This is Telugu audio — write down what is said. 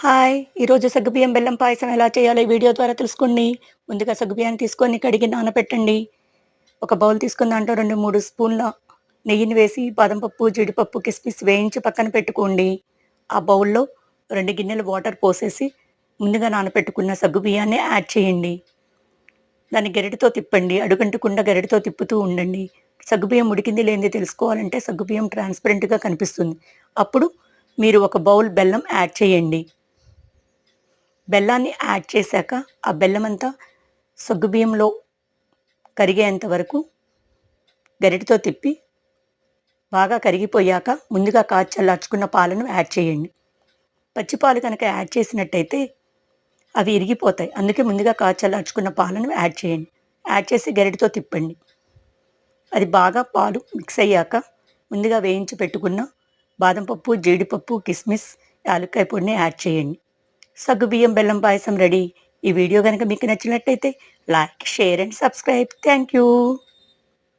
హాయ్! ఈరోజు సగ్గుబియ్యం బెల్లం పాయసం ఎలా చేయాలో ఈ వీడియో ద్వారా తెలుసుకోండి. ముందుగా సగ్గుబియ్యాన్ని తీసుకొని కడిగి నానబెట్టండి. ఒక బౌల్ తీసుకొని దాంట్లో 2, 3 స్పూన్ల నెయ్యిని వేసి బాదం పప్పు, జీడిపప్పు, కిస్మిస్ వేయించి పక్కన పెట్టుకోండి. ఆ బౌల్‌లో 2 గిన్నెలు వాటర్ పోసేసి ముందుగా నానబెట్టుకున్న సగ్గుబియ్యాన్ని యాడ్ చేయండి. దాన్ని గరిటెతో తిప్పండి. అడుగంటకుండా గరిటెతో తిప్పుతూ ఉండండి. సగ్గుబియ్యం ఉడికింది లేనిది తెలుసుకోవాలంటే సగ్గుబియ్యం ట్రాన్స్‌పరెంట్‌గా కనిపిస్తుంది. అప్పుడు మీరు ఒక బౌల్ బెల్లం యాడ్ చేయండి. బెల్లాన్ని యాడ్ చేశాక, ఆ బెల్లమంతా సగ్గుబియ్యంలో కరిగేంత వరకు గరిటెతో తిప్పి, బాగా కరిగిపోయాక ముందుగా కాచి చల్లార్చుకున్న పాలను యాడ్ చేయండి. పచ్చి పాలు కనుక యాడ్ చేసినట్టయితే అవి ఇరిగిపోతాయి. అందుకే ముందుగా కాచి చల్లార్చుకున్న పాలను యాడ్ చేయండి. యాడ్ చేసి గరిటెతో తిప్పండి. అది బాగా పాలు మిక్స్ అయ్యాక ముందుగా వేయించి పెట్టుకున్న బాదం పప్పు, జీడిపప్పు, కిస్మిస్, యాలుక్కాయ పొడిని యాడ్ చేయండి. సగ్గుబియ్యం బెల్లం పాయసం రెడీ. ఈ వీడియో గనుక మీకు నచ్చినట్టయితే like, share and subscribe. Thank you.